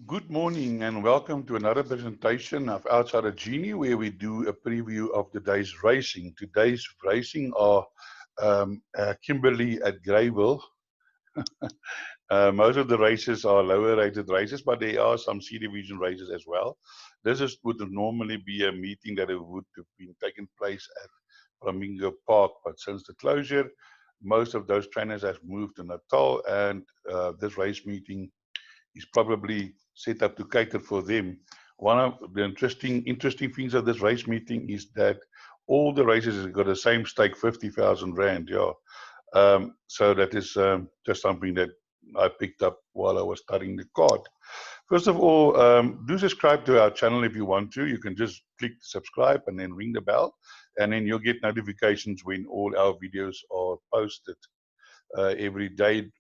Good morning and welcome to another presentation of Outside of Genie, where we do a preview of the day's racing. Today's racing are Kimberley at Greyville. Most of the races are lower rated races, but there are some C division races as well. Would normally be a meeting that would have been taking place at Flamingo Park, but since the closure, most of those trainers have moved to Natal, and this race meeting is probably set up to cater for them. One of the interesting things of this race meeting is that all the races have got the same stake, 50,000 rand. Yeah, so that is just something that I picked up while I was studying the card. First of all, do subscribe to our channel if you want to. You can just click subscribe and then ring the bell, and then you'll get notifications when all our videos are posted every day.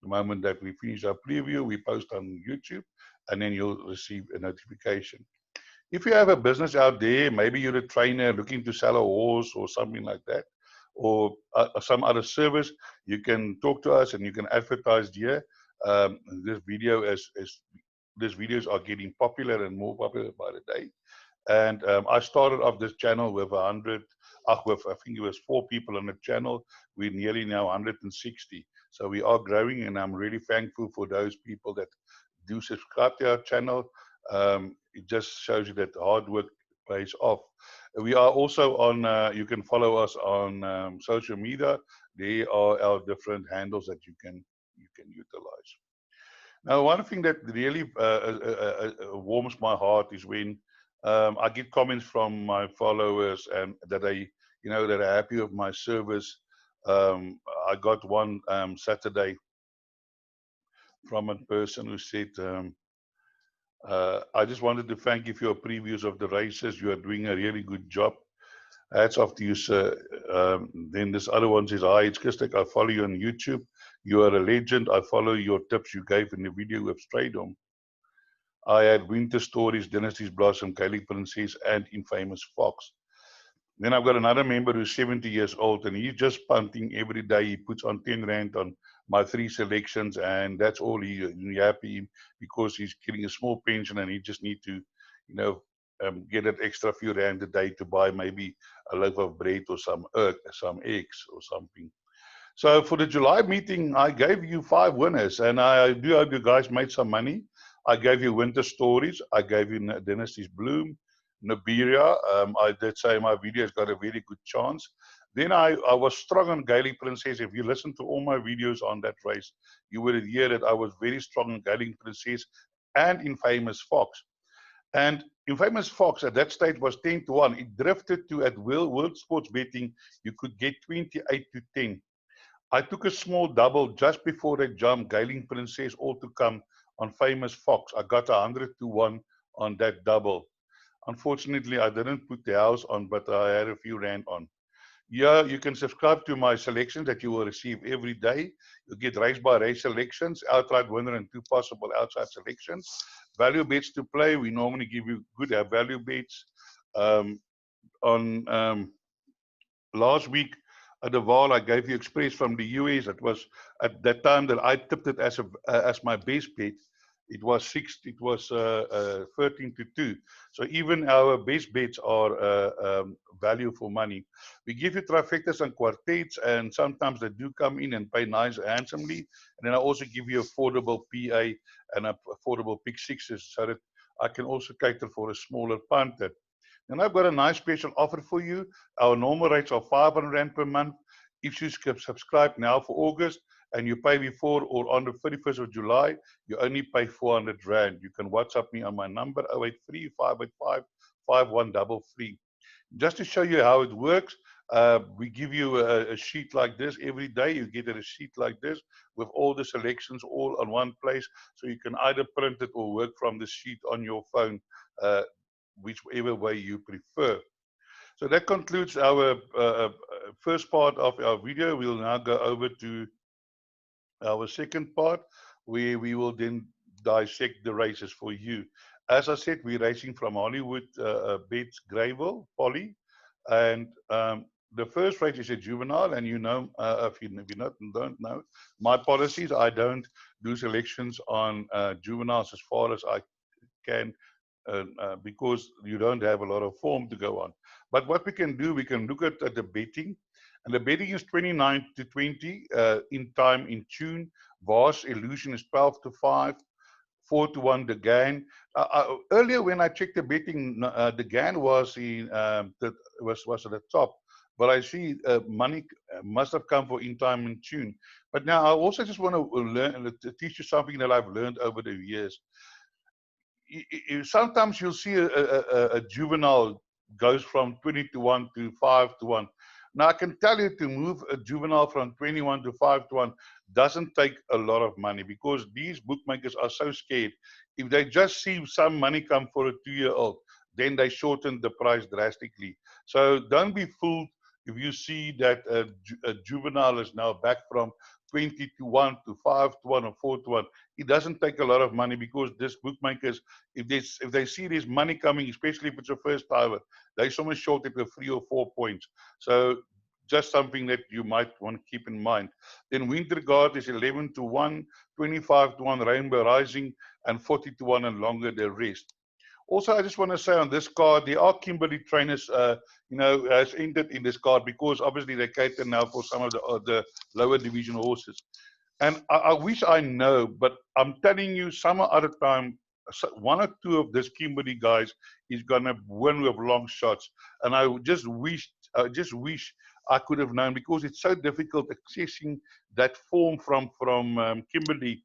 The moment that we finish our preview, we post on YouTube, and then you'll receive a notification. If you have a business out there, maybe you're a trainer looking to sell a horse or something like that, or some other service, you can talk to us and you can advertise here. This video these videos are getting popular and more popular by the day. And I started off this channel with I think it was 4 people on the channel. We're nearly now 160. So we are growing, and I'm really thankful for those people that do subscribe to our channel. It just shows you that hard work pays off. We are also on, you can follow us on social media. There are our different handles that you can utilize. Now, one thing that really warms my heart is when I get comments from my followers and that that are happy with my service. I got one Saturday from a person who said, I just wanted to thank you for your previews of the races. You are doing a really good job. Hats off to you, sir. Then this other one says, hi, it's Kistek. I follow you on YouTube. You are a legend. I follow your tips you gave in the video with Straydom. I had Winter Stories, Dynasty's Blossom, Gaelic Princess, and Infamous Fox. Then I've got another member who's 70 years old, and he's just punting every day. He puts on 10 rand on my 3 selections, and that's all he's happy because he's getting a small pension, and he just need to, get an extra few rand a day to buy maybe a loaf of bread or some eggs or something. So for the July meeting, I gave you 5 winners, and I do hope you guys made some money. I gave you Winter Stories. I gave you Dynasty's Bloom, Nibiria. I did say my video's got a very good chance. Then I was strong on Gaelic Princess. If you listen to all my videos on that race, you would hear that I was very strong on Gaelic Princess and Infamous Fox. And Infamous Fox at that stage was 10-1. It drifted to, at World Sports Betting, you could get 28-10. I took a small double just before that jump, Gaelic Princess, all to come on Famous Fox. I got 100-1 on that double. Unfortunately, I didn't put the house on, but I had a few rand on. Yeah, you can subscribe to my selections that you will receive every day. You get race by race selections, outright winner, and 2 possible outside selections. Value bets to play. We normally give you good value bets. On last week at the Val, I gave you Express from the US. It was at that time that I tipped it as my base bet. It was 13-2. So even our base bets are value for money. We give you trifectas and quartets, and sometimes they do come in and pay nice handsomely. And then I also give you affordable PA and affordable pick sixes, so that I can also cater for a smaller punter. And I've got a nice special offer for you. Our normal rates are 500 rand per month. If you subscribe now for August and you pay before or on the 31st of July, you only pay 400 rand. You can WhatsApp me on my number 083-585-5133. Just to show you how it works, we give you a sheet like this every day. You get a sheet like this with all the selections all on one place, so you can either print it or work from the sheet on your phone, whichever way you prefer. So that concludes our first part of our video. We'll now go over to our second part, where we will then dissect the races for you. As I said, we're racing from Hollywood Bets Greyville, Polly, and the first race is a juvenile, and you know, if you don't know, my policies, I don't do selections on juveniles as far as I can, because you don't have a lot of form to go on. But what we can do, we can look at the betting, and the betting is 29 to 20 in time in tune. Vast Illusion is 12 to 5. 4 to 1 the GAN. Earlier when I checked the betting, the GAN was was at the top, but I see money must have come for in time and tune. But now I also just want to learn to teach you something that I've learned over the years. Sometimes you'll see a juvenile goes from 20 to 1 to 5 to 1. Now I can tell you, to move a juvenile from 21 to 5 to 1 doesn't take a lot of money, because these bookmakers are so scared. If they just see some money come for a 2-year-old, then they shorten the price drastically. So don't be fooled if you see that a juvenile is now back from 20 to 1 to 5 to 1 or 4 to 1. It doesn't take a lot of money, because these bookmakers, if they see there's money coming, especially if it's a first timer, they somewhere short it with 3 or 4 points. So just something that you might want to keep in mind. Then Winter Guard is 11 to 1, 25 to 1 Rainbow Rising, and 40 to 1 and longer the rest. Also, I just want to say on this card, there are Kimberley trainers, has entered in this card, because obviously they cater now for some of the lower division horses. And I wish I know, but I'm telling you, some other time, one or two of this Kimberley guys is gonna win with long shots. And I just wish I could have known, because it's so difficult accessing that form from Kimberley,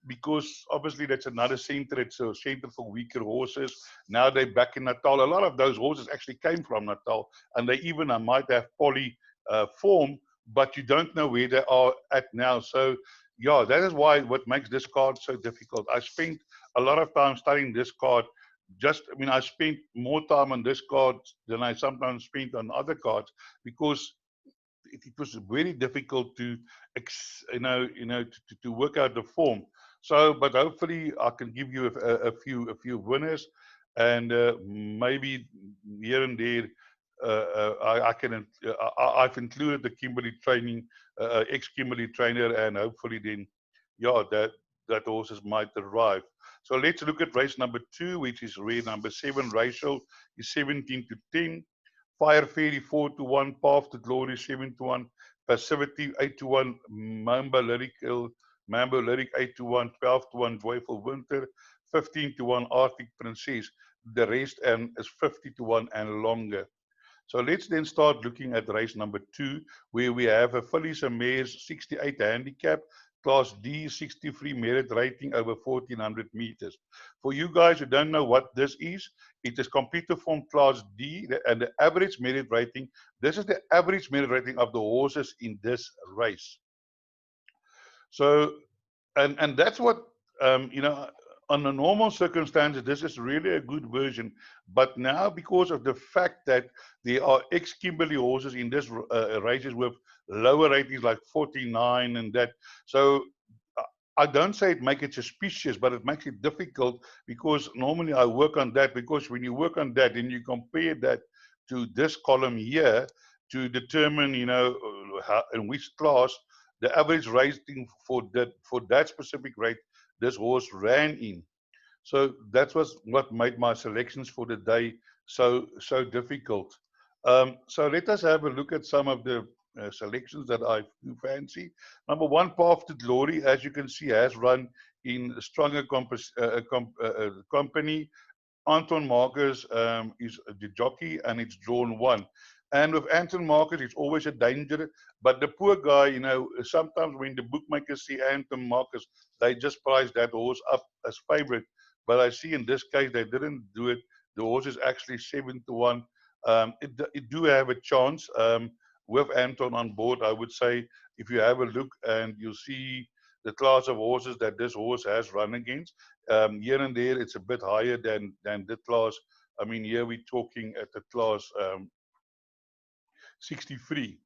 because obviously that's another center. It's a center for weaker horses. Now they're back in Natal. A lot of those horses actually came from Natal, and they even might have poly form, but you don't know where they are at now. So yeah, that is why what makes this card so difficult. I spent a lot of time studying this card. I spent more time on this card than I sometimes spent on other cards, because it was very difficult to to work out the form. So, but hopefully I can give you a few winners, and maybe here and there I've included the Kimberley training, ex-Kimberley trainer, and hopefully then, yeah, that horses might arrive. So let's look at race number 2, which is race number 7. Ratio is 17 to 10. Fire Fairy 4 to 1, Path to Glory 7 to 1, Passivity 8 to 1, Mambo Lyric 8 to 1, 12 to 1, Joyful Winter 15 to 1, Arctic Princess. The rest and is 50 to 1 and longer. So let's then start looking at race number 2, where we have a fillies and mares 68 handicap, Class D, 63 merit rating over 1400 meters. For you guys who don't know what this is, it is computer form Class D, and the average merit rating. This is the average merit rating of the horses in this race. So, and that's what, under normal circumstances, this is really a good version. But now, because of the fact that there are ex-Kimberley horses in this races with lower ratings like 49 and that, so I don't say it makes it suspicious, but it makes it difficult, because normally I work on that, because when you work on that, then you compare that to this column here to determine, in which class the average rating for that specific rate this horse ran in. So that was what made my selections for the day so difficult. So let us have a look at some of the selections that I do fancy. Number 1, Path to Glory, as you can see, has run in stronger company. Anton Marcus is the jockey, and it's drawn 1. And with Anton Marcus, it's always a danger. But the poor guy, sometimes when the bookmakers see Anton Marcus, they just price that horse up as favorite. But I see in this case they didn't do it. The horse is actually 7 to 1. It do have a chance with Anton on board. I would say, if you have a look and you see the class of horses that this horse has run against, here and there it's a bit higher than the class. I mean, here we're talking at the class 63,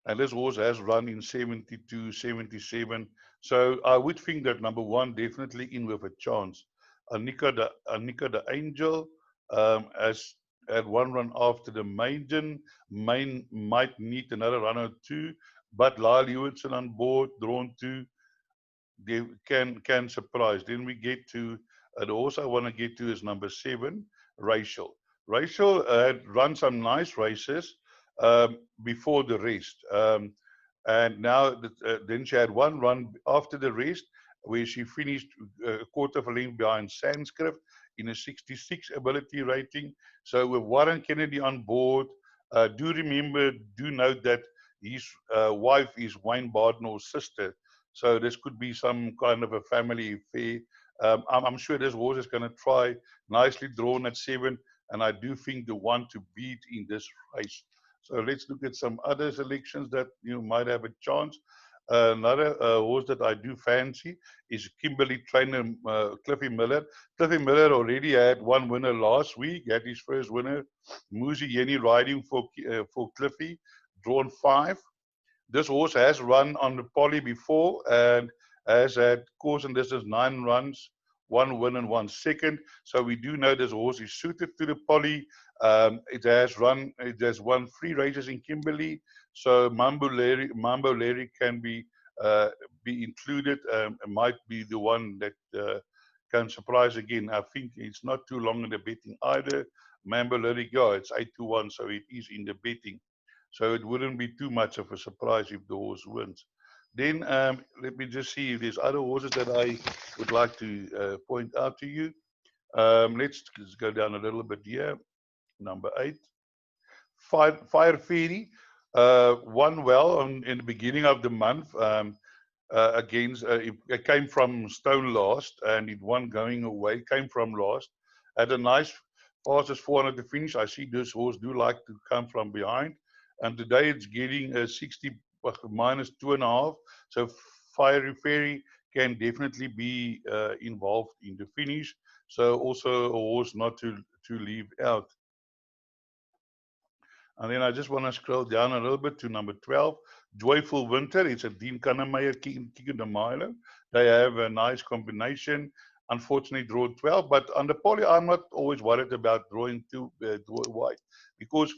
and this horse has run in 72, 77. So I would think that number 1 definitely in with a chance. Anika the Angel, as Had 1 run after the maiden. Main might need another run or two, but Lyle Hewitson on board, drawn to, they can surprise. Then we get to the horse I want to get to is number 7, Rachel. Rachel had run some nice races before the rest, and now then she had 1 run after the rest where she finished a quarter of a length behind Sanskrit in a 66 ability rating. So with Warren Kennedy on board, do note that his wife is Wayne Bardnall's sister, so this could be some kind of a family affair. I'm sure this horse is going to try, nicely drawn at 7, and I do think the one to beat in this race. So let's look at some other selections that you might have a chance. Another horse that I do fancy is Kimberly Trainer Cliffy Miller. Cliffy Miller already had 1 winner last week, had his first winner. Muzi Yeni riding for Cliffy, drawn 5. This horse has run on the poly before and has had course and distance 9 runs, 1 win and 1 second. So we do know this horse is suited to the poly. It has won 3 races in Kimberley. So Mambo Larry can be included. It might be the one that can surprise again. I think it's not too long in the betting either. Mambo Larry, yeah, it's 8-1, so it is in the betting. So it wouldn't be too much of a surprise if the horse wins. Then let me just see if there's other horses that I would like to point out to you. Let's just go down a little bit here. Number 8, Fire Fairy, won well in the beginning of the month against. It came from Stone last, and it won going away. Came from last, had a nice fastest 400 to finish. I see this horse do like to come from behind, and today it's getting a 60 minus 2.5. So Fiery Fairy can definitely be involved in the finish. So also a horse not to leave out. And then I just want to scroll down a little bit to number 12, Joyful Winter. It's a Dean Kannemeyer Kieken de Milo. They have a nice combination. Unfortunately, draw 12. But on the poly, I'm not always worried about drawing too wide, because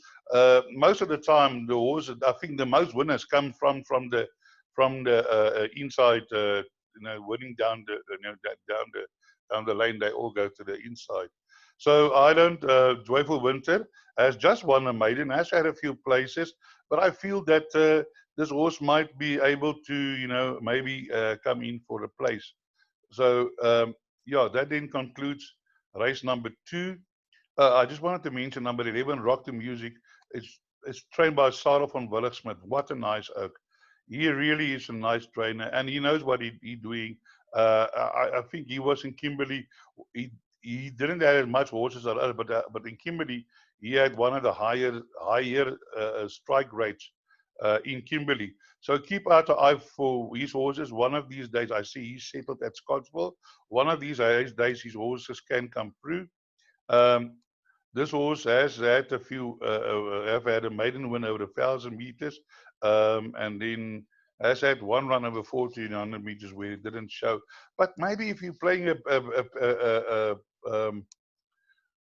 most of the time the horse, I think the most winners come from the inside. Winning down the lane, they all go to the inside. So I don't. Joyful Winter has just won a maiden, has had a few places, but I feel that this horse might be able to, maybe come in for a place. So yeah, that then concludes race number 2. I just wanted to mention number 11, Rock the Music. It's trained by Sarah van Willigsmith. What a nice oak. He really is a nice trainer, and he knows what he's doing. I think he was in Kimberley. He he didn't have as much horses as others, but in Kimberley he had one of the higher strike rates in Kimberley. So keep out the eye for his horses. One of these days, I see he's settled at Scottsville. One of these days, his horses can come through. Um, this horse has had have had a maiden win over 1,000 meters, and then has had 1 run over 1,400 meters where it didn't show. But maybe if you're playing a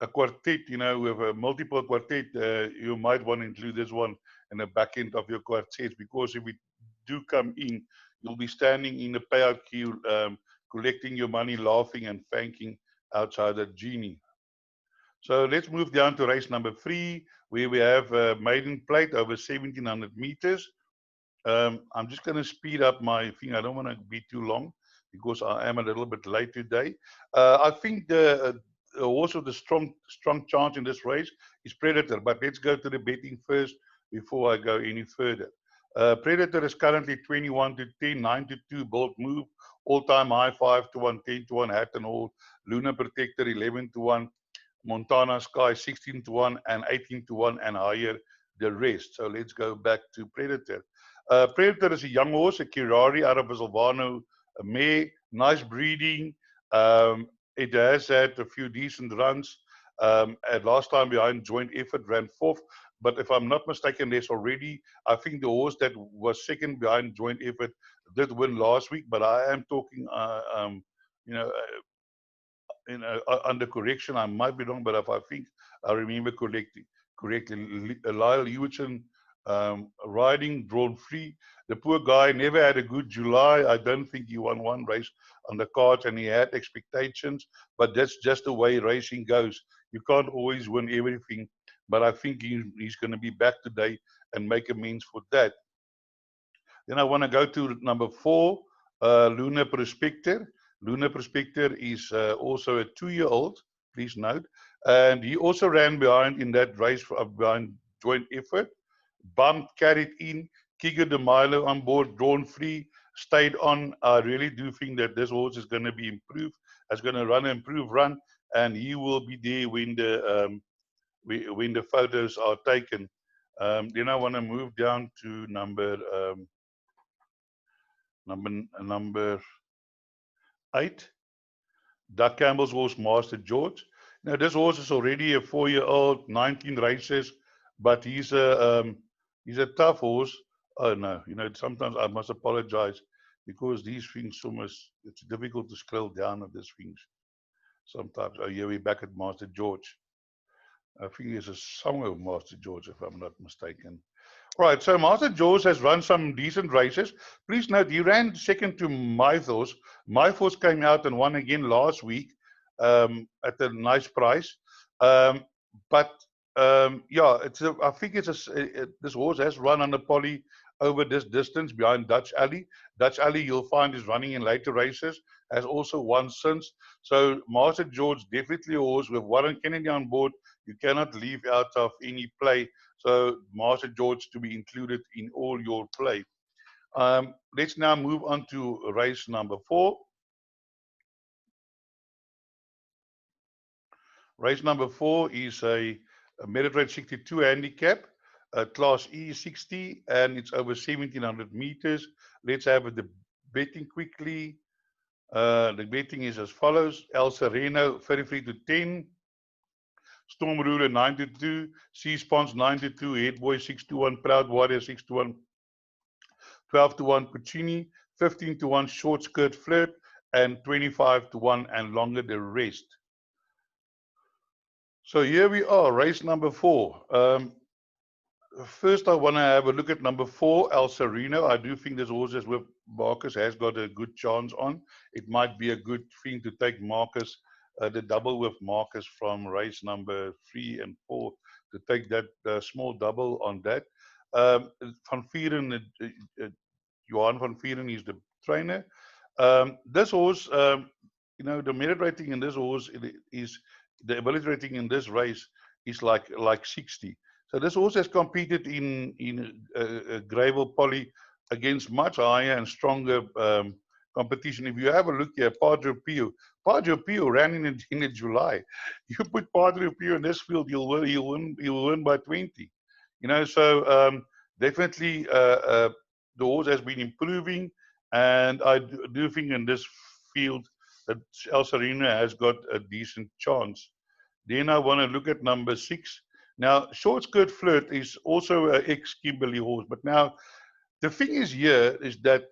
quartet, with a multiple quartet, you might want to include this one in the back end of your quartets, because if it do come in, you'll be standing in the payout queue, collecting your money, laughing and thanking outside the Genie. So let's move down to race number 3, where we have a maiden plate over 1,700 meters. I'm just going to speed up my thing. I don't want to be too long because I am a little bit late today. I think also the strong chance in this race is Predator, but let's go to the betting first before I go any further. Predator is currently 21-10, 9-2, Bold Move, all-time high 5-1, 10-1, Hatton Hall, Lunar Protector 11-1, Montana Sky 16-1 and 18-1 and higher the rest. So let's go back to Predator. Predator is a young horse, a Kirari out of Silvano, a mare, nice breeding. It has had a few decent runs. At last time behind Joint Effort ran 4th, but if I'm not mistaken, there's already, I think the horse that was second behind Joint Effort did win last week, but I am talking, you know, under correction. I might be wrong, but if I think I remember correctly. Lyle Hewitson riding, drawn free. The poor guy never had a good July. I don't think he won one race on the cards, and he had expectations, but that's just the way racing goes. You can't always win everything, but I think he's going to be back today and make amends for that. Then I want to go to number 4, Lunar Prospector. Lunar Prospector is also a 2-year-old, please note. And he also ran behind in that race behind joint effort. Bumped, carried in, Kiger de Milo on board, drawn free, stayed on. I really do think that this horse is going to be improved. It's going to run an improved run, and he will be there when the photos are taken. Then I want to move down to number 8, Doug Campbell's horse, Master George. Now, this horse is already a 4-year-old, 19 races, but he's a tough horse. Oh no, sometimes I must apologize because these things it's difficult to scroll down at these things. Sometimes, oh yeah, we're back at Master George. I think there's a song of Master George, if I'm not mistaken. Right, so Master George has run some decent races. Please note, he ran second to Mythos. Mythos came out and won again last week at a nice price. But yeah, I think this horse has run on the poly over this distance behind Dutch Alley. Dutch Alley, you'll find, is running in later races, has also won since. So Master George, definitely a horse with Warren Kennedy on board. You cannot leave out of any play. So Master George to be included in all your play. Let's now move on to race number 4. Race number 4 is a Meritrade 62 handicap, class E60, and it's over 1700 meters. Let's have the betting quickly. The betting is as follows: El Sereno 33 to 10, Storm Ruler 9 to 2, Sea Spons 9 to 2, Head Boy 6 to 1, Proud Warrior 6 to 1, 12 to 1 Puccini, 15 to 1 Short Skirt Flirt, and 25 to 1 and longer the rest. So here we are, race number 4. First, I want to have a look at number 4, El Sereno. I do think this horse with Marcus has got a good chance on. It might be a good thing to take Marcus, the double with Marcus from race number 3 and 4, to take that small double on that. Van Vieren, Johan van Vieren is the trainer. This horse, the merit rating in this horse is the ability rating in this race is like 60. So this horse has competed in Greyville Poly against much higher and stronger competition. If you have a look here, Padre Pio ran in July. You put Padre Pio in this field, he'll win by 20. So definitely the horse has been improving, and I do think in this field that El Sereno has got a decent chance. Then I want to look at number 6. Now, Short Skirt Flirt is also an ex-Kimberley horse, but now the thing is here is that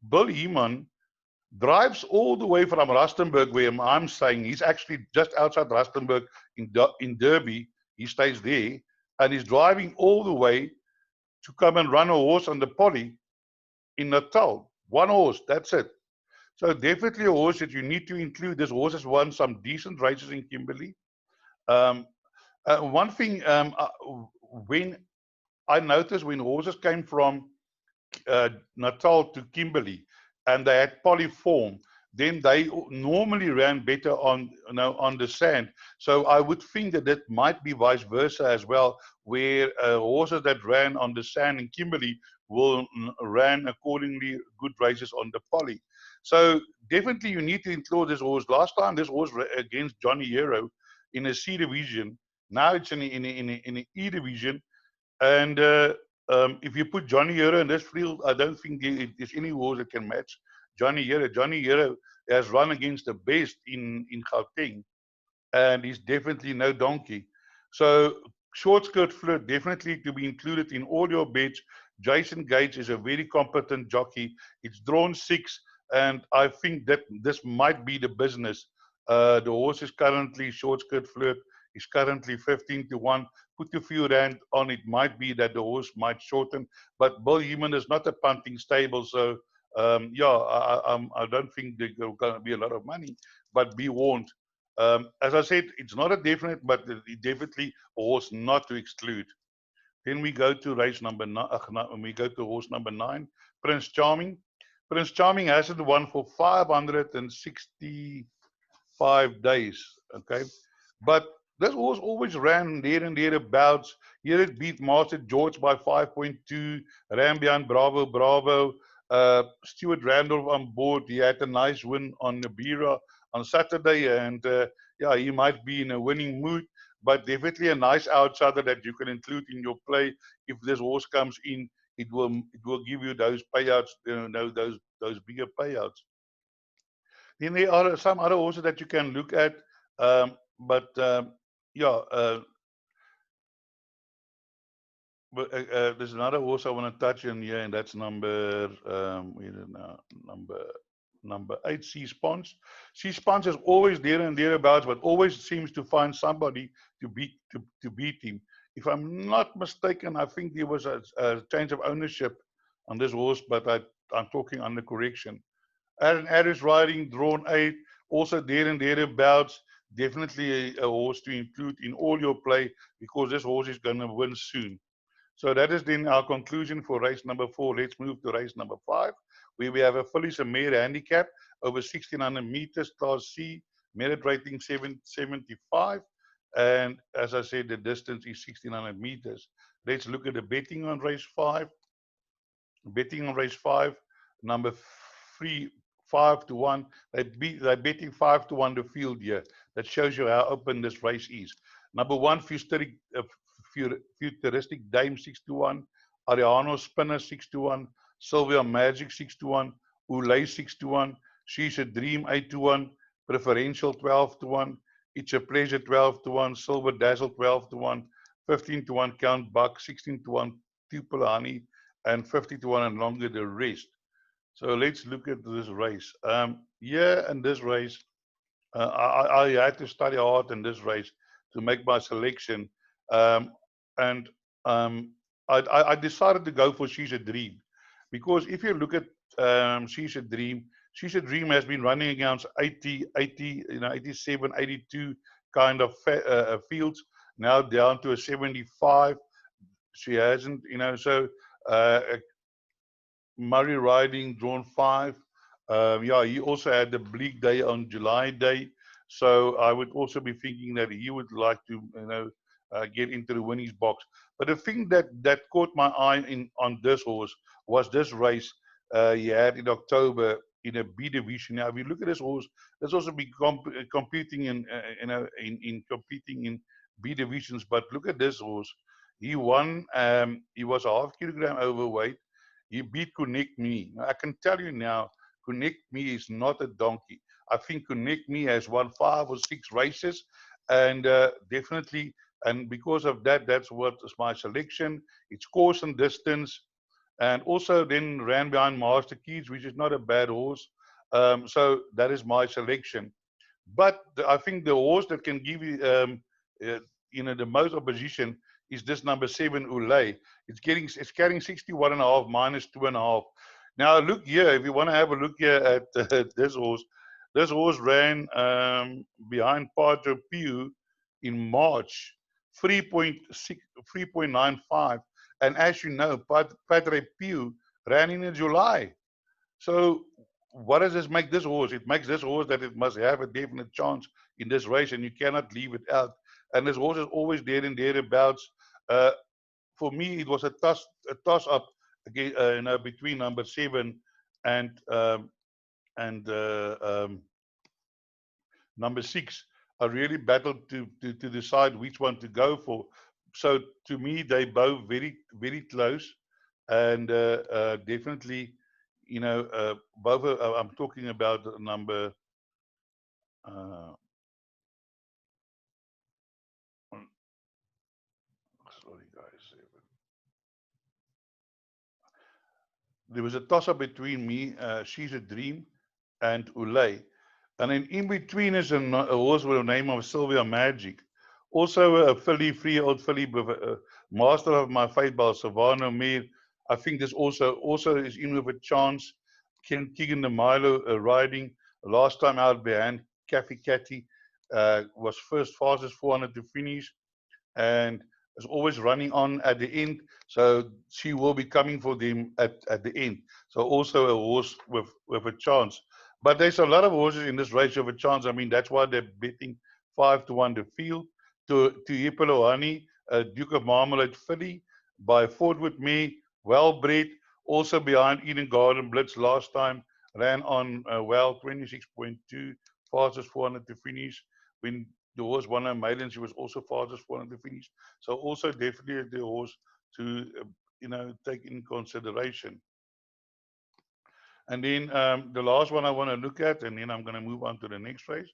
Bill Heeman drives all the way from Rustenburg, where I'm saying he's actually just outside Rustenburg in Derby. He stays there, and he's driving all the way to come and run a horse on the poly in Natal. One horse, that's it. So definitely a horse that you need to include. This horse has won some decent races in Kimberley. One thing, when I noticed when horses came from Natal to Kimberley and they had polyform, then they normally ran better on the sand. So I would think that might be vice versa as well, where horses that ran on the sand in Kimberley will ran accordingly good races on the poly. So definitely you need to include this horse. Last time this horse against Johnny Hero in a C division. Now it's in an E division, and if you put Johnny Hero in this field, I don't think there's any horse that can match Johnny Hero. Johnny Hero has run against the best in Gauteng, and he's definitely no donkey. So Short Skirt Flirt definitely to be included in all your bets. Jason Gage is a very competent jockey. It's drawn 6, and I think that this might be the business. The horse is currently Short Skirt Flirt. is currently 15-1. Put a few rand on it. Might be that the horse might shorten, but Bill Human is not a punting stable, so yeah, I don't think there's going to be a lot of money, but be warned. As I said, it's not a definite, but definitely a horse not to exclude. Then we go to race number 9. We go to horse number 9, Prince Charming. Prince Charming hasn't won for 565 days. Okay, but this horse always ran there and thereabouts. Here it beat Master George by 5.2. Rambian, Bravo, Bravo. Stuart Randolph on board. He had a nice win on Nabira on Saturday, and yeah, he might be in a winning mood, but definitely a nice outsider that you can include in your play. If this horse comes in, it will give you those payouts, those bigger payouts. Then there are some other horses that you can look at, but yeah. But there's another horse I want to touch on here, and that's number number 8, Sea Spons. Sea Spons is always there and thereabouts, but always seems to find somebody to beat him. If I'm not mistaken, I think there was a change of ownership on this horse, but I'm talking under correction. Aaron Harris riding drawn 8, also there and thereabouts. Definitely a horse to include in all your play, because this horse is going to win soon. So that is then our conclusion for race number 4. Let's move to race number 5, where we have a Phillies and Mare handicap over 1600 meters, class C, merit rating 775. And as I said, the distance is 1600 meters. Let's look at the betting on race 5. Betting on race 5, number 3, 5-1. They're betting 5-1 the field here. That shows you how open this race is. Number 1, Futuristic Dame 6-1, Ariano Spinner 6-1, Sylvia Magic 6-1, Ulay 6-1, She's a Dream 8-1, Preferential 12-1, It's a Pleasure 12-1, Silver Dazzle 12-1, 15-1 Count Buck, 16-1 Tupolani, and 50-1 and longer the rest. So let's look at this race. Yeah, in this race, I had to study hard in this race to make my selection, and I decided to go for She's a Dream, because if you look at She's a Dream, She's a Dream has been running against 80, 87, 82 kind of fields, now down to a 75. She hasn't, so uh, Murray riding drawn 5. Yeah, he also had the bleak day on July day, so I would also be thinking that he would like to, get into the winners box. But the thing that caught my eye on this horse was this race he had in October in a B division. Now, if you look at this horse, there's also been competing in competing in B divisions. But look at this horse. He won. He was a half kilogram overweight. He beat Connect Me. Now, I can tell you now, Connect Me is not a donkey. I think Connect Me has won 5 or 6 races, and definitely, and because of that, that's what is my selection. It's course and distance, and also then ran behind Master Keys, which is not a bad horse. So that is my selection. But I think the horse that can give you, uh, the most opposition is this number 7, Ulay. It's carrying 61.5 minus 2.5. Now look here, if you want to have a look here at this horse. This horse ran behind Padre Pew in March, 3.6, 3.95, and as you know, Padre Pew ran in July. So what does this make this horse? It makes this horse that it must have a definite chance in this race, and you cannot leave it out. And this horse is always there and thereabouts. Uh, for me, it was a toss up again, between number 7 and um, and number 6. I really battled to decide which one to go for. So to me, they both very very close, and definitely, both. I'm talking about number. Uh, sorry, guys. There was a toss up between me, She's a Dream, and Ulay. And then in between is a horse with the name of Sylvia Magic. Also a filly, 3-year-old filly, with master of my fate by Savannah Mir. I think this also is in with a chance. Keegan the Milo riding last time out behind Caffey Catty, was first fastest 400 to finish, and is always running on at the end. So she will be coming for them at the end. So also a horse with a chance. But there's a lot of horses in this race with a chance. I mean, that's why they're betting 5-1 the field. To Hipolo Honey, Duke of Marmalade filly by Ford with Me, well bred. Also behind Eden Garden Blitz last time, ran on well, 26.2, fastest 400 to finish. When the horse won a maiden, she was also fastest 400 to finish. So also definitely the horse to take in consideration. And then the last one I want to look at, and then I'm going to move on to the next race,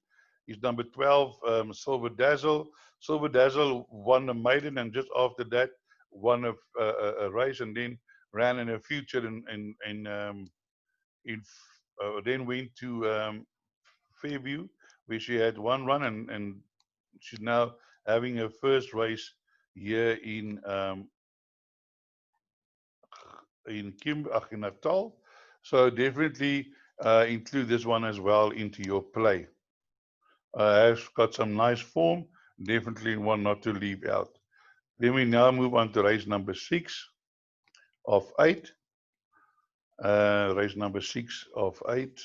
is number 12, Silver Dazzle. Silver Dazzle won the maiden, and just after that won a race, and then ran in a future then went to Fairview, where she had one run, and she's now having her first race here in Natal. So definitely include this one as well into your play. Has got some nice form. Definitely one not to leave out. Then we now move on to race number 6 of 8. Race number 6 of 8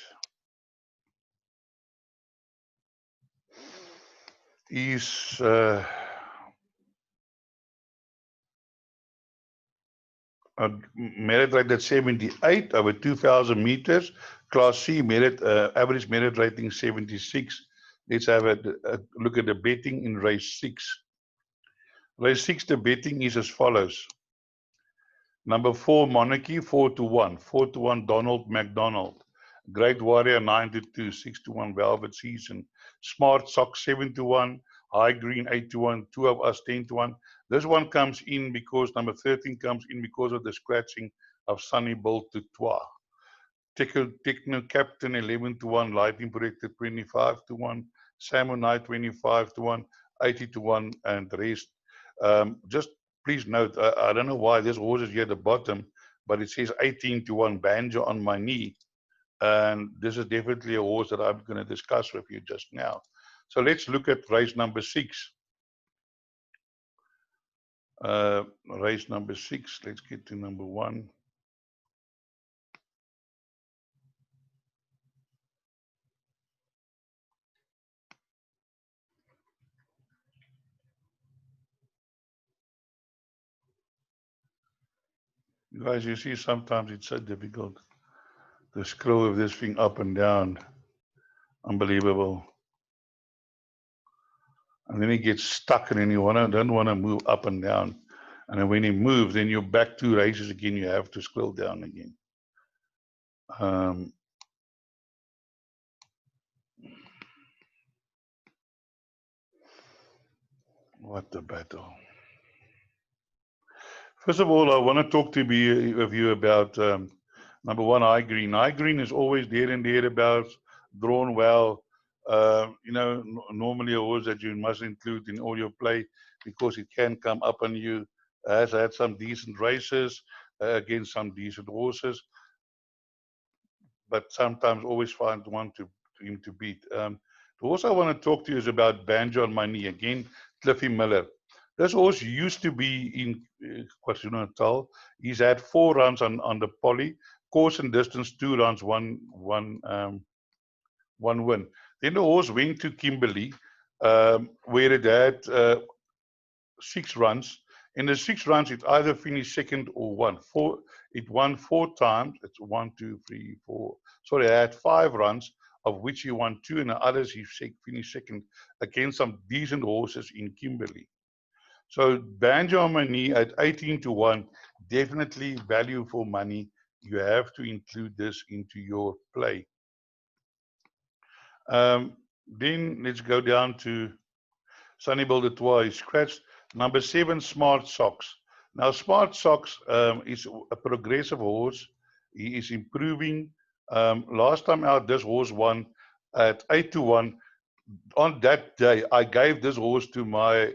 is merit rated 78 over 2,000 meters. Class C merit, average merit rating 76. Let's have a look at the betting in race 6. Race 6, the betting is as follows. Number 4, Monarchy, 4-1. 4-1, Donald McDonald. Great Warrior, 9-2. 6-1, Velvet Season. Smart Sock, 7-1. High Green, 8-1. Two of Us, 10-1. This one comes in because number 13 comes in because of the scratching of Sunny Bolt to Trois. Techno Captain, 11-1. Lighting Projector, 25-1. Samurai, 25-1. 80-1, and the rest. Just please note, I don't know why this horse is here at the bottom, but it says 18-1, Banjo on My Knee. And this is definitely a horse that I'm going to discuss with you just now. So let's look at race number 6. Race number 6, let's get to number 1. You guys, you see, sometimes it's so difficult to scroll with this thing up and down. Unbelievable. And then it gets stuck, and then you don't want to move up and down. And then when it moves, then you're back 2 races again. You have to scroll down again. What a battle. First of all, I want to talk to you about number 1, High Green. High Green is always there and thereabouts, drawn well. Normally a horse that you must include in all your play because it can come up on you. Has had some decent races against some decent horses, but sometimes always find one to him to beat. The horse I want to talk to you is about Banjo on My Knee. Again, Cliffy Miller. This horse used to be in KwaZulu-Natal. He's had 4 runs on the poly, course and distance 2 runs, one win. Then the horse went to Kimberley, where it had 6 runs. In the 6 runs, it either finished second or won. It won 4 times. It's 1, 2, 3, 4. Sorry, I had 5 runs, of which he won 2, and the others he finished second against some decent horses in Kimberley. So Banjo on My Knee at 18-1, definitely value for money. You have to include this into your play. Then let's go down to Sunny Bolt de Trois. Scratched. Number 7, Smart Socks. Now, Smart Socks is a progressive horse. He is improving. Last time out, this horse won at 8-1. on that day, I gave this horse to my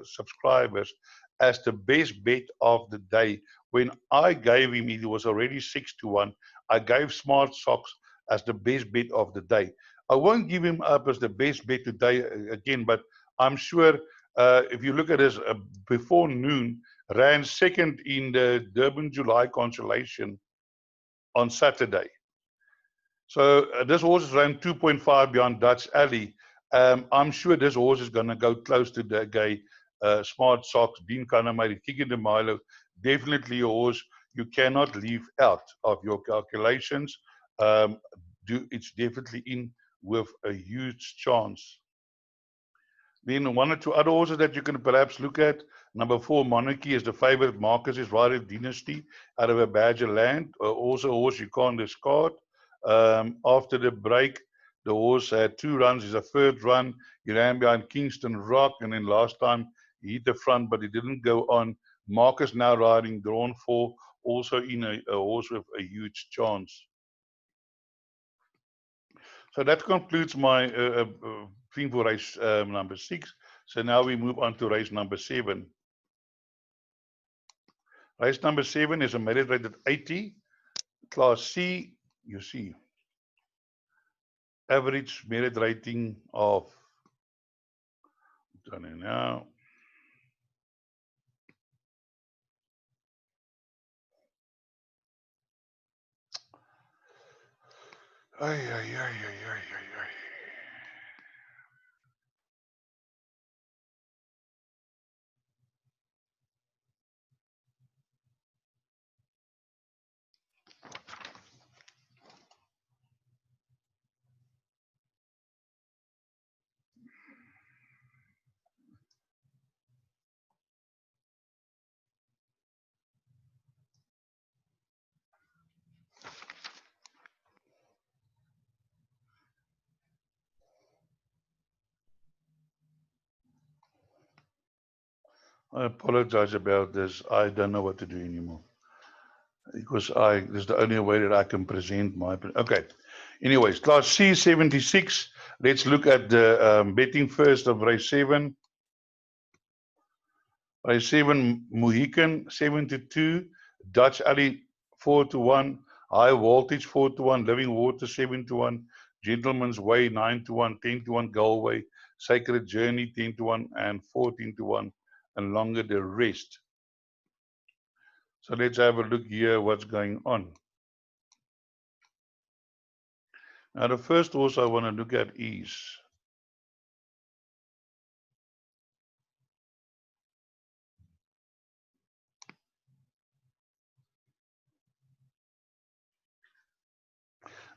subscribers as the best bet of the day. When I gave him, it was already 6-1. I gave Smart Socks as the best bet of the day. I won't give him up as the best bet today again, but I'm sure if you look at this before noon, ran second in the Durban July consolation on Saturday. So this horse ran 2.5 beyond Dutch Alley. I'm sure this horse is going to go close to the guy, Smart Socks, Dean Kanamari, Kiki de Milo. Definitely a horse you cannot leave out of your calculations. It's definitely in with a huge chance. Then one or two other horses that you can perhaps look at. Number 4, Monarchy is the favorite. Marcus is Riding Dynasty out of a Badger Land. Also a horse you can't discard. After the break, the horse had 2 runs. It's a third run. He ran behind Kingston Rock, and then last time he hit the front, but he didn't go on. Marcus now riding drawn 4, also in a horse with a huge chance. So that concludes my theme for race number 6. So now we move on to race number 7. Race number 7 is a merit rated 80, Class C. You see, average merit rating of, done it now. Ay, ay, ay, ay, ay, ay, ay. I apologize about this. I don't know what to do anymore. Because this is the only way that I can present my. Okay. Anyways, Class C 76. Let's look at the betting first of race 7. Race 7, Mohican 72, Dutch Alley 4-1, High Voltage 4-1, Living Water 7-1, Gentleman's Way 9-1, 10-1, Galway, Sacred Journey 10-1, and 14-1, and longer the rest. So let's have a look here what's going on. Now the first horse I want to look at is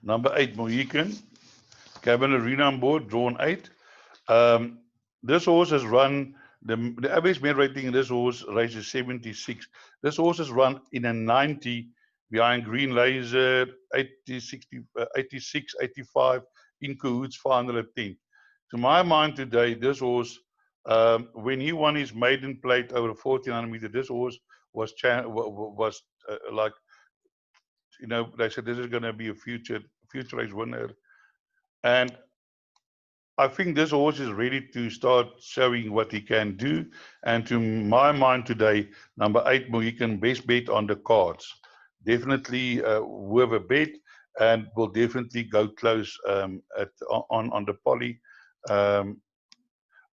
number 8, Mohican. Cabin Arena on board, drawn 8. This horse has run, the average merit rating in this horse race is 76. This horse has run in a 90 behind Green Laser, 80, 60, 86, 85, in cahoots 510. To my mind today, this horse, when he won his maiden plate over 1400 meter, this horse was like, you know, they said this is going to be a future race winner. And I think this horse is ready to start showing what he can do. And to my mind today, number 8, Mohican, best bet on the cards. Definitely worth a bet, and will definitely go close on the poly.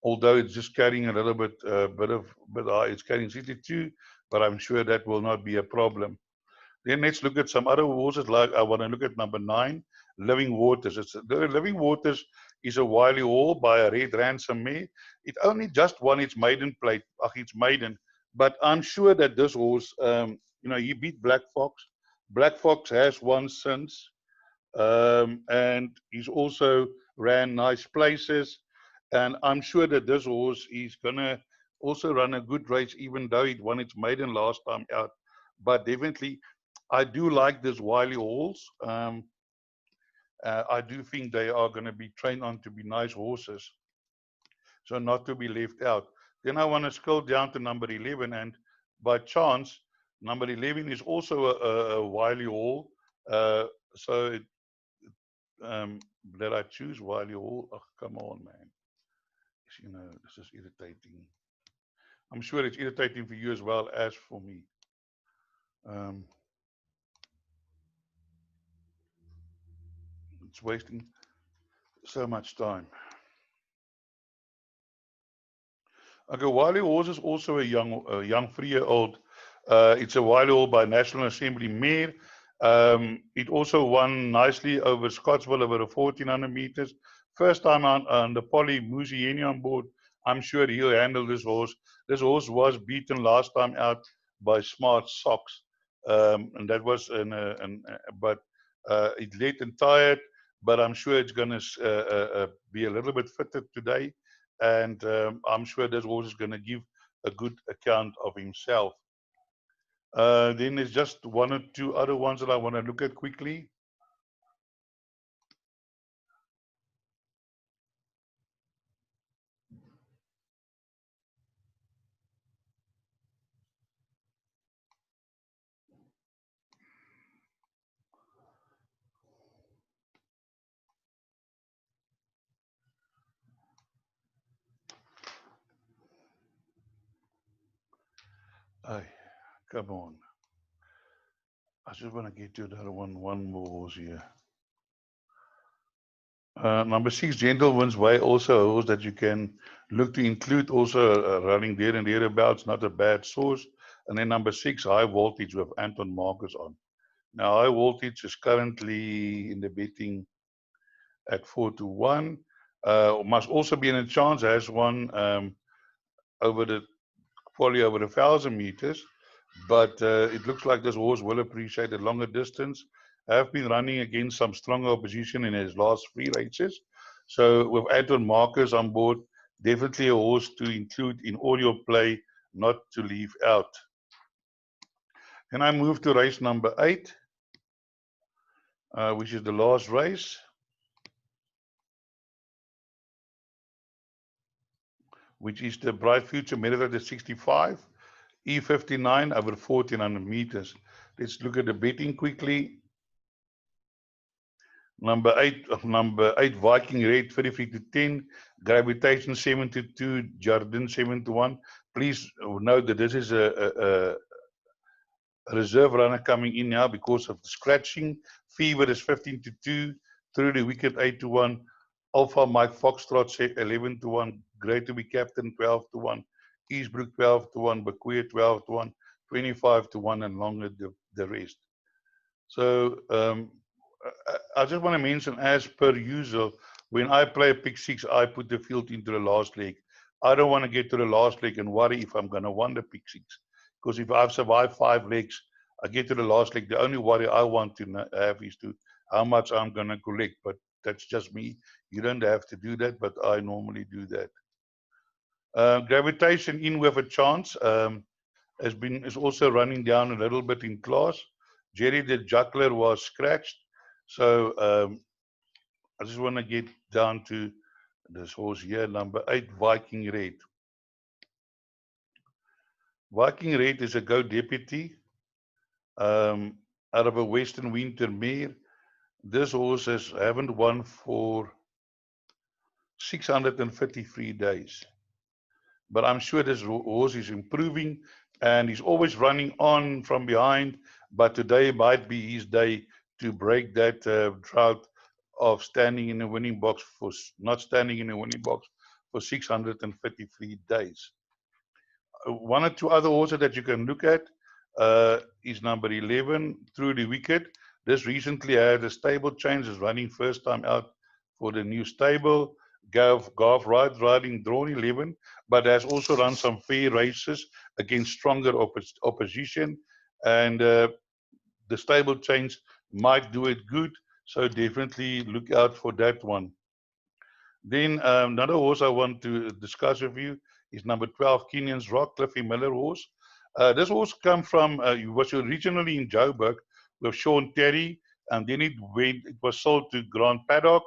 Although it's just carrying a little bit high, it's carrying 62, but I'm sure that will not be a problem. Then let's look at some other horses. Like I want to look at number 9, Living Waters. The Living Waters is a wily hall by a Red Ransom mare. It only just won its maiden plate. It's maiden. But I'm sure that this horse, he beat Black Fox. Black Fox has won since. And he's also ran nice places. And I'm sure that this horse is going to also run a good race, even though it won its maiden last time out. But definitely, I do like this wily horse. I do think they are going to be trained on to be nice horses, so not to be left out. Then I want to scroll down to number 11, and by chance, number 11 is also a wily horse. So that I choose while you all. Oh, come on, man. You know, this is irritating. I'm sure it's irritating for you as well as for me. It's wasting so much time. Okay, Wiley Horse is also a young 3-year-old. It's a Wiley Horse by National Assembly mare. It also won nicely over Scottsville over the 1400 meters. First time on the Polly Musieni on board. I'm sure he'll handle this horse. This horse was beaten last time out by Smart Socks, and that was but it late and tired. But I'm sure it's going to be a little bit fitter today, and I'm sure this horse is going to give a good account of himself. Then there's just one or two other ones that I want to look at quickly. Ay, come on. I just want to get to another one more horse here. Number 6, Gentle Wins Way, also a horse that you can look to include, also running there and thereabouts, not a bad source. And then number 6, High Voltage with Anton Marcus on. Now, High Voltage is currently in the betting at 4-1. Must also be in a chance, has won over the quality over 1,000 meters. But it looks like this horse will appreciate the longer distance. Have been running against some stronger opposition in his last 3 races. So with Anton Marcus on board, definitely a horse to include in all your play, not to leave out. Then I move to race number 8, which is the last race, which is the Bright Future Meritor 65, E59 over 1,400 meters. Let's look at the betting quickly. Number eight, Viking Red 33-10, Gravitation 7-2, Jardin 7-1. Please note that this is a reserve runner coming in now because of the scratching. Fever is 15-2, Through the Wicket 8-1, Alpha Mike Foxtrot 11-1, Great to be Captain 12-1, Eastbrook 12-1, Bakuya 12-1, 25-1, and longer the rest. So I just want to mention, as per usual, when I play a pick 6, I put the field into the last leg. I don't want to get to the last leg and worry if I'm going to win the pick 6. Because if I've survived 5 legs, I get to the last leg. The only worry I want to have is to how much I'm going to collect. But that's just me. You don't have to do that, but I normally do that. Gravitation in with a chance is also running down a little bit in class. Jerry the Juggler was scratched. So I just want to get down to this horse here, number 8, Viking Red. Viking Red is a Go Deputy out of a Western Winter mare. This horse haven't won for 653 days. But I'm sure this horse is improving, and he's always running on from behind. But today might be his day to break that drought of standing in a winning box for not standing in a winning box for 653 days. One or two other horses that you can look at is number 11, Through the Wicket. This recently had a stable change, is running first time out for the new stable. Golf riding drawn 11, but has also run some fair races against stronger opposition, and the stable change might do it good, so definitely look out for that one. Then another horse I want to discuss with you is number 12, Kenyon's Rock, Cliffy Miller horse. This horse come from, was originally in Joburg with Sean Terry, and then it was sold to Grand Paddock,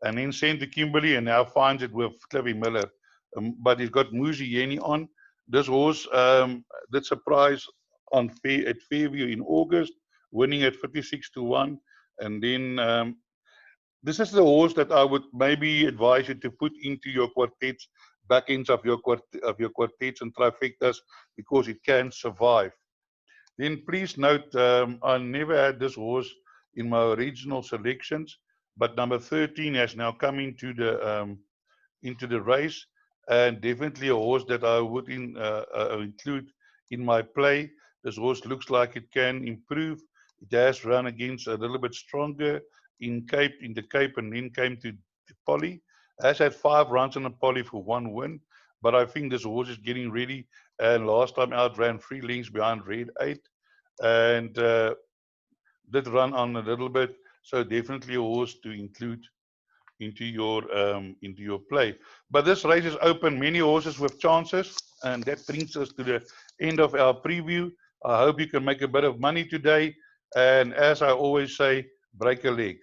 and then sent to Kimberley, and now finds it with Cliffy Miller. But he's got Musieni on. This horse did surprise at Fairview in August, winning at 56-1, and then This is the horse that I would maybe advise you to put into your quartets, back ends of your quartets and trifectas, because it can survive. Then please note, I never had this horse in my original selections, but number 13 has now come into the race, and definitely a horse that I would include in my play. This horse looks like it can improve. It has run against a little bit stronger in the Cape, and then came to Polly. Has had 5 runs on a Polly for 1 win, but I think this horse is getting ready. And last time out ran 3 lengths behind Red 8, and did run on a little bit. So definitely a horse to include into your play. But this race is open, many horses with chances, and that brings us to the end of our preview. I hope you can make a bit of money today, and as I always say, break a leg.